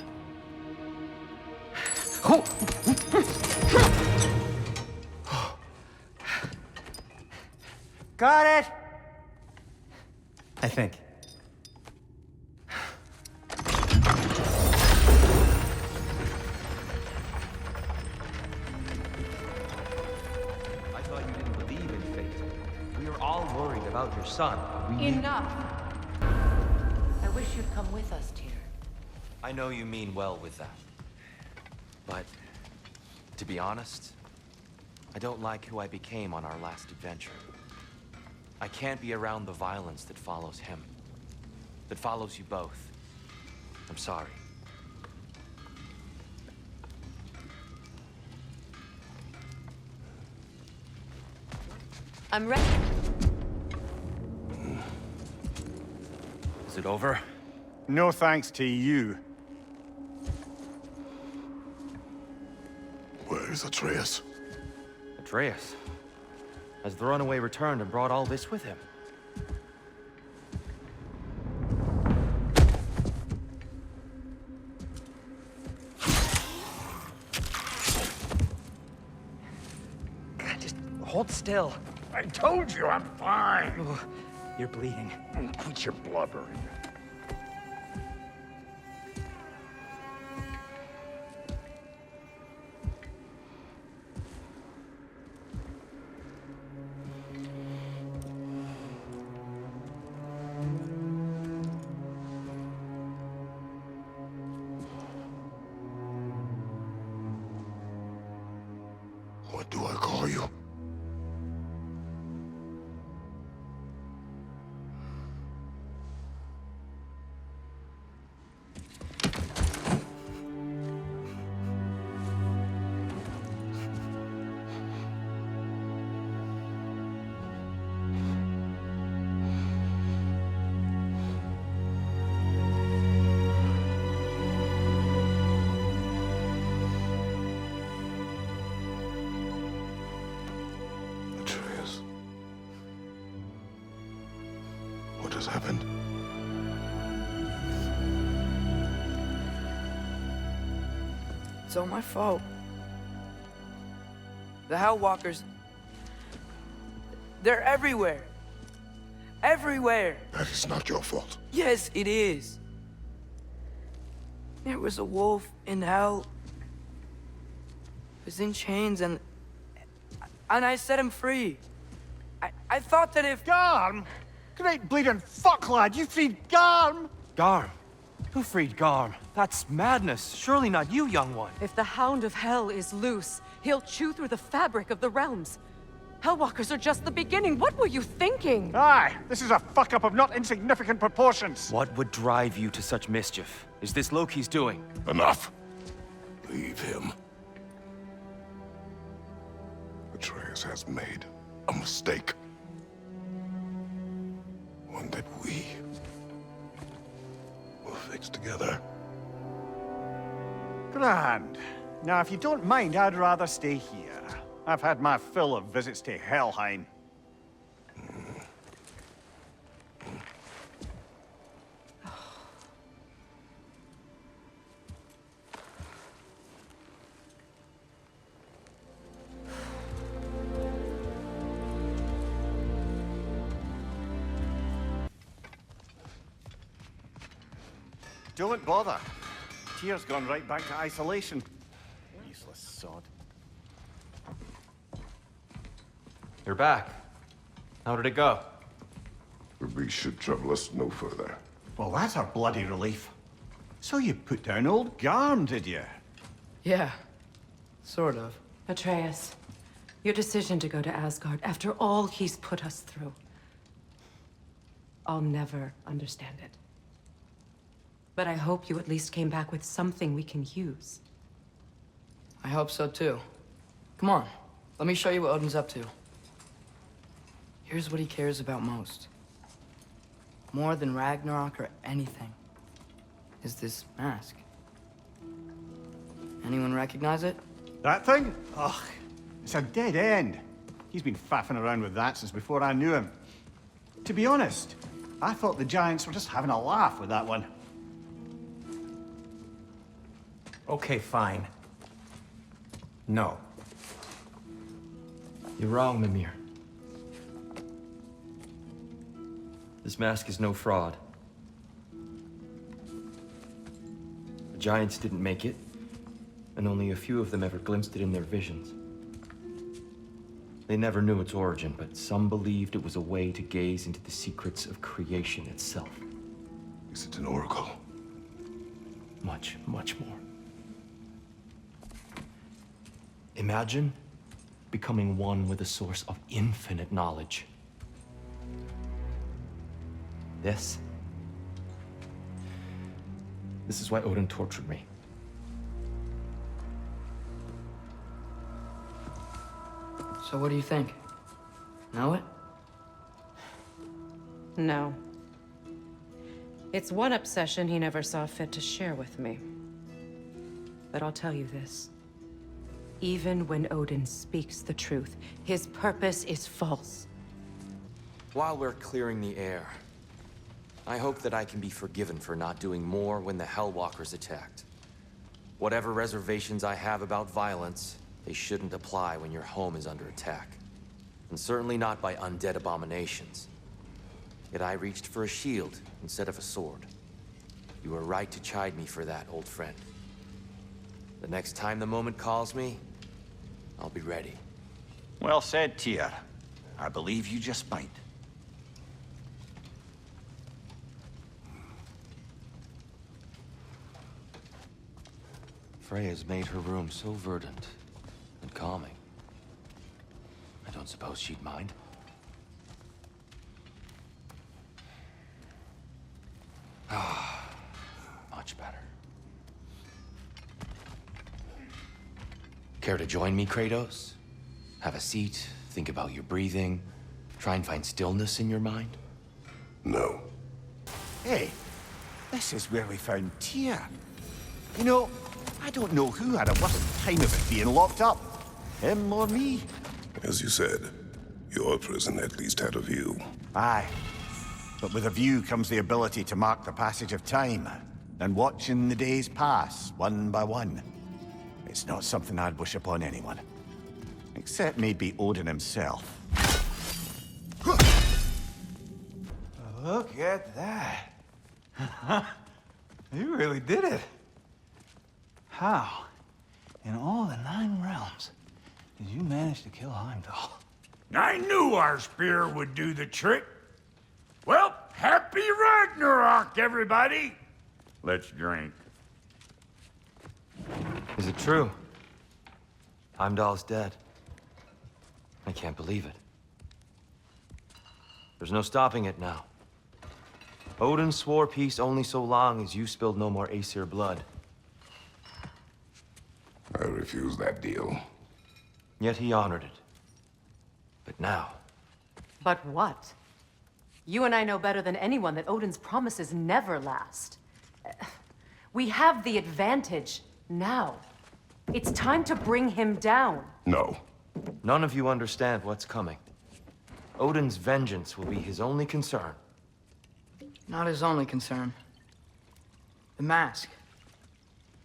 Got it! I think. I thought you didn't believe in fate. We are all worried about your son. Enough! I wish you'd come with us, Tyr. I know you mean well with that. But, to be honest, I don't like who I became on our last adventure. I can't be around the violence that follows him. That follows you both. I'm sorry. I'm ready. Is it over? No thanks to you. Where is Atreus? Atreus? Has the runaway returned and brought all this with him? God, just hold still. I told you I'm fine. Ooh, you're bleeding. Quit your blubbering. What do I call you? Atreus. What has happened? It's all my fault. The Hell Walkers... they're everywhere. Everywhere. That is not your fault. Yes, it is. There was a wolf in hell. He was in chains and I set him free. I thought that if... Garm? Great bleeding fuck, lad. You freed Garm? Garm? Who freed Garm? That's madness. Surely not you, young one. If the Hound of Hell is loose, he'll chew through the fabric of the realms. Hellwalkers are just the beginning. What were you thinking? Aye, this is a fuck-up of not insignificant proportions. What would drive you to such mischief? Is this Loki's doing? Enough. Leave him. Atreus has made a mistake. One that we will fix together. Grand. Now, if you don't mind, I'd rather stay here. I've had my fill of visits to Alfheim. Don't bother. Tyr's gone right back to isolation. Useless sod. You're back. How did it go? The beast should trouble us no further. Well, that's a bloody relief. So you put down old Garm, did you? Yeah, sort of. Atreus, your decision to go to Asgard after all he's put us through. I'll never understand it. But I hope you at least came back with something we can use. I hope so too. Come on, let me show you what Odin's up to. Here's what he cares about most. More than Ragnarok or anything. Is this mask. Anyone recognize it? That thing? Ugh, it's a dead end. He's been faffing around with that since before I knew him. To be honest, I thought the Giants were just having a laugh with that one. Okay, fine. No. You're wrong, Mimir. This mask is no fraud. The Giants didn't make it, and only a few of them ever glimpsed it in their visions. They never knew its origin, but some believed it was a way to gaze into the secrets of creation itself. Is it an oracle? Much, much more. Imagine becoming one with a source of infinite knowledge. This is why Odin tortured me. So what do you think? Know it? No. It's one obsession he never saw fit to share with me. But I'll tell you this. Even when Odin speaks the truth, his purpose is false. While we're clearing the air, I hope that I can be forgiven for not doing more when the Hellwalkers attacked. Whatever reservations I have about violence, they shouldn't apply when your home is under attack. And certainly not by undead abominations. Yet I reached for a shield instead of a sword. You were right to chide me for that, old friend. The next time the moment calls me, I'll be ready. Well said, Tyr. I believe you just might. Freya's made her room so verdant and calming. I don't suppose she'd mind. Ah, much better. Care to join me, Kratos? Have a seat, think about your breathing, try and find stillness in your mind? No. Hey, this is where we found Tyr. You know, I don't know who had a worse time of it being locked up. Him or me. As you said, your prison at least had a view. Aye. But with a view comes the ability to mark the passage of time, and watching the days pass, one by one. It's not something I'd wish upon anyone. Except maybe Odin himself. Look at that. You really did it. How, in all the 9 realms, did you manage to kill Heimdall? I knew our spear would do the trick. Well, happy Ragnarok, everybody! Let's drink. Is it true? Heimdall's dead. I can't believe it. There's no stopping it now. Odin swore peace only so long as you spilled no more Aesir blood. I refuse that deal. Yet he honored it. But now... But what? You and I know better than anyone that Odin's promises never last. We have the advantage now. It's time to bring him down. No. None of you understand what's coming. Odin's vengeance will be his only concern. Not his only concern. The mask.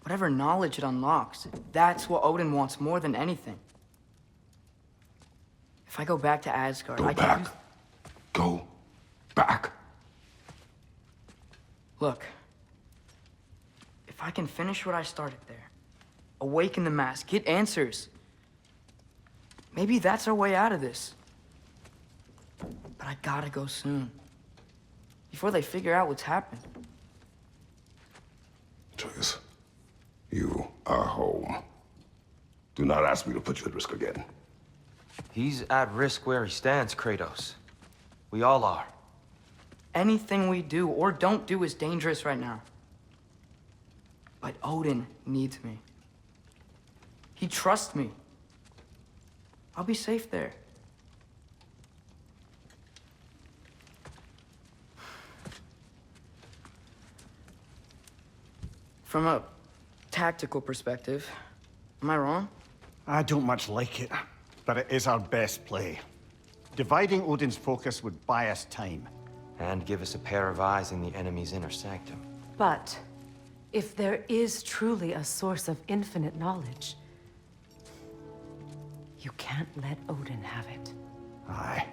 Whatever knowledge it unlocks, that's what Odin wants more than anything. If I go back to Asgard, Go I can back. use... Go back. Look. If I can finish what I started there, awaken the mask, get answers, maybe that's our way out of this. But I gotta go soon. Before they figure out what's happened. Atreus, you are home. Do not ask me to put you at risk again. He's at risk where he stands, Kratos. We all are. Anything we do or don't do is dangerous right now. But Odin needs me. He trusts me. I'll be safe there. From a tactical perspective, am I wrong? I don't much like it, but it is our best play. Dividing Odin's focus would buy us time. And give us a pair of eyes in the enemy's inner sanctum. But if there is truly a source of infinite knowledge, you can't let Odin have it. Aye.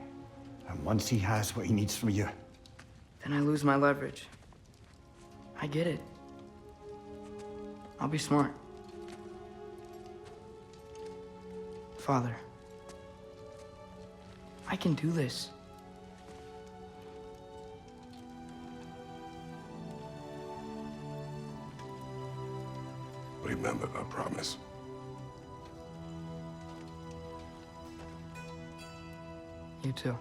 And once he has what he needs from you... Then I lose my leverage. I get it. I'll be smart. Father, I can do this. Remember our promise. You too.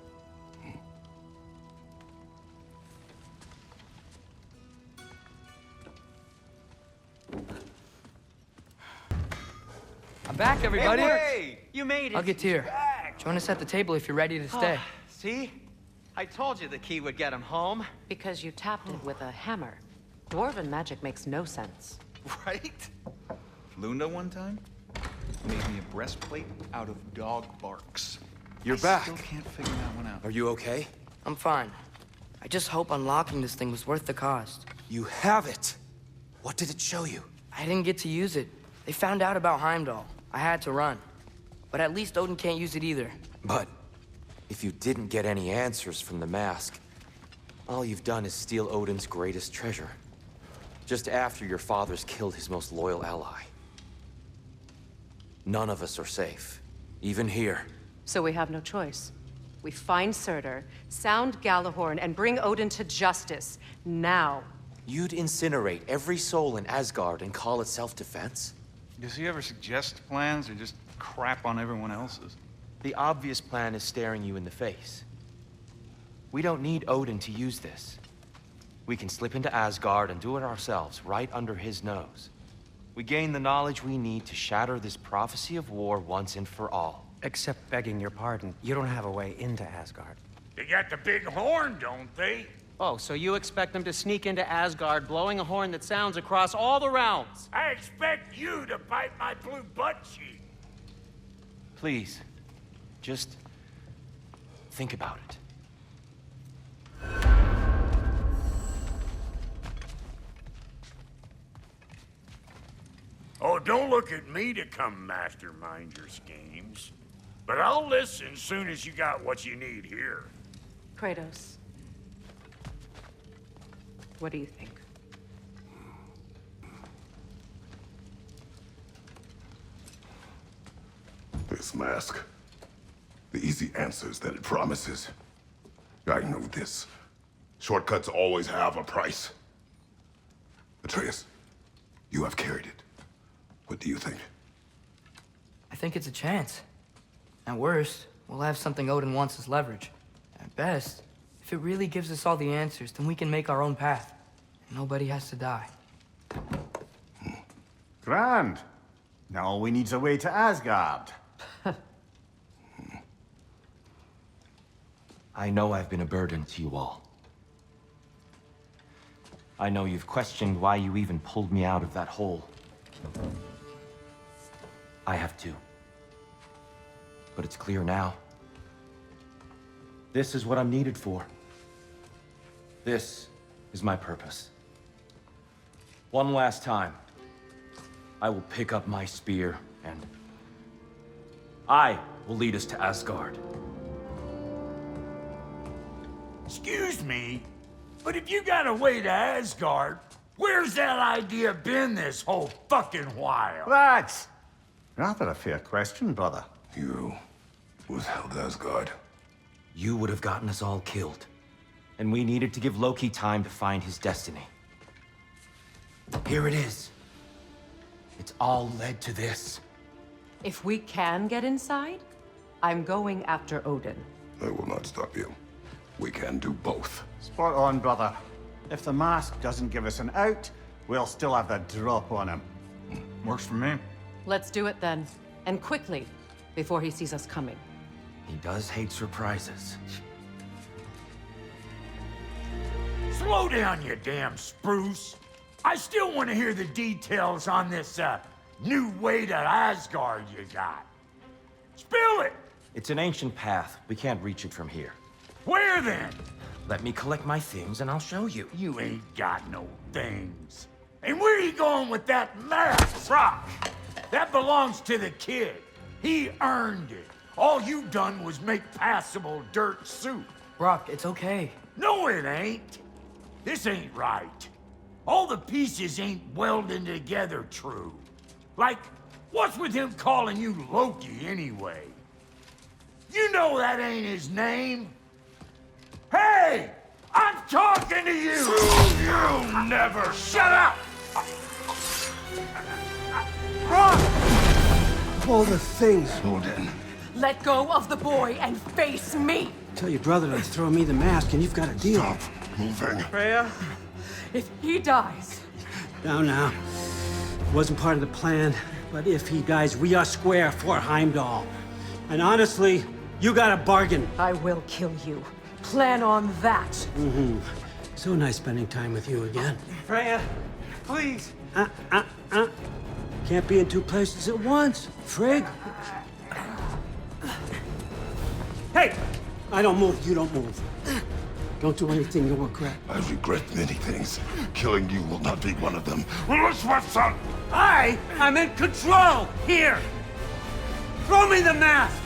I'm back, everybody. Hey, you made it. I'll get Tyr. Join us at the table if you're ready to stay. See? I told you the key would get him home. Because you tapped it with a hammer. Dwarven magic makes no sense. Right? Luna one time made me a breastplate out of dog barks. You're I back. Still can't figure that one out. Are you okay? I'm fine. I just hope unlocking this thing was worth the cost. You have it. What did it show you? I didn't get to use it. They found out about Heimdall. I had to run. But at least Odin can't use it either. But if you didn't get any answers from the mask, all you've done is steal Odin's greatest treasure. Just after your father's killed his most loyal ally. None of us are safe. Even here. So we have no choice. We find Surtur, sound Galahorn, and bring Odin to justice. Now. You'd incinerate every soul in Asgard and call it self-defense? Does he ever suggest plans or just crap on everyone else's? The obvious plan is staring you in the face. We don't need Odin to use this. We can slip into Asgard and do it ourselves, right under his nose. We gain the knowledge we need to shatter this prophecy of war once and for all. Except begging your pardon, you don't have a way into Asgard. They got the big horn, don't they? Oh, so you expect them to sneak into Asgard blowing a horn that sounds across all the realms? I expect you to bite my blue butt cheek. Please, just think about it. Oh, don't look at me to come mastermind your schemes. But I'll listen soon as you got what you need here. Kratos. What do you think? This mask. the easy answers that it promises. I know this. Shortcuts always have a price. Atreus, you have carried it. What do you think? I think it's a chance. At worst, we'll have something Odin wants as leverage. At best, if it really gives us all the answers, then we can make our own path. And nobody has to die. Grand. Now all we need's a way to Asgard. I know I've been a burden to you all. I know you've questioned why you even pulled me out of that hole. I have too. But it's clear now. This is what I'm needed for. This is my purpose. One last time, I will pick up my spear and I will lead us to Asgard. Excuse me, but if you got a way to Asgard, where's that idea been this whole fucking while? That's rather a fair question, brother. You withheld Asgard. You would have gotten us all killed. And we needed to give Loki time to find his destiny. Here it is. It's all led to this. If we can get inside, I'm going after Odin. I will not stop you. We can do both. Spot on, brother. If the mask doesn't give us an out, we'll still have the drop on him. Works for me. Let's do it then. And quickly, before he sees us coming. He does hate surprises. Slow down, you damn spruce. I still want to hear the details on this, new way to Asgard you got. Spill it! It's an ancient path. We can't reach it from here. Where then? Let me collect my things and I'll show you. You ain't got no things. And where you going with that map, Brock? That belongs to the kid. He earned it. All you done was make passable dirt soup. Brock, it's okay. No, it ain't. This ain't right. All the pieces ain't welding together true. Like, what's with him calling you Loki anyway? You know that ain't his name. Hey! I'm talking to you! You never shut up! All the things. Odin. Let go of the boy and face me! Tell your brother to throw me the mask and you've got a deal. Stop moving. Freya, if he dies... Now. Wasn't part of the plan, but if he dies, we are square for Heimdall. And honestly, you got a bargain. I will kill you. Plan on that. Mm-hmm. So nice spending time with you again. Freya, please. Can't be in two places at once, Frigg. Hey! I don't move, you don't move. Don't do anything you'll regret. I regret many things. Killing you will not be one of them. Release my son! I am in control here! Throw me the mask!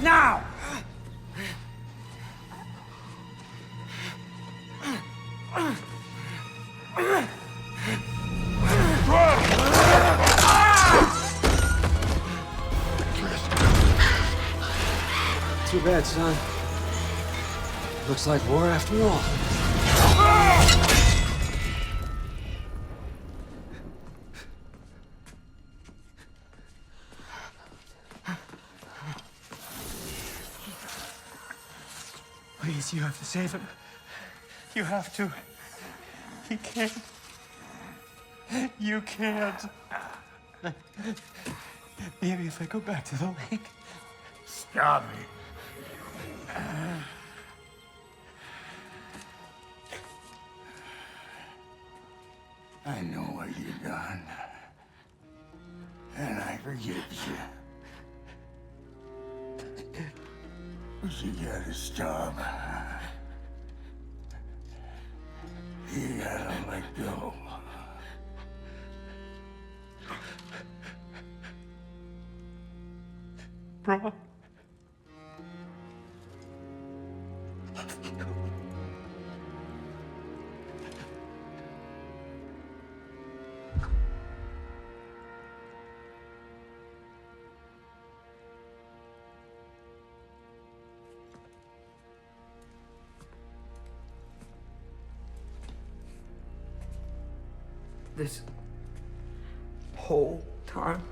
Now! Too bad, son. Looks like war after all. Please, you have to save him. You have to. He can't. You can't. Maybe if I go back to the lake. Stop it. I know what you done. And I forgive you. But you gotta stop. You gotta let go. Bro. This whole time?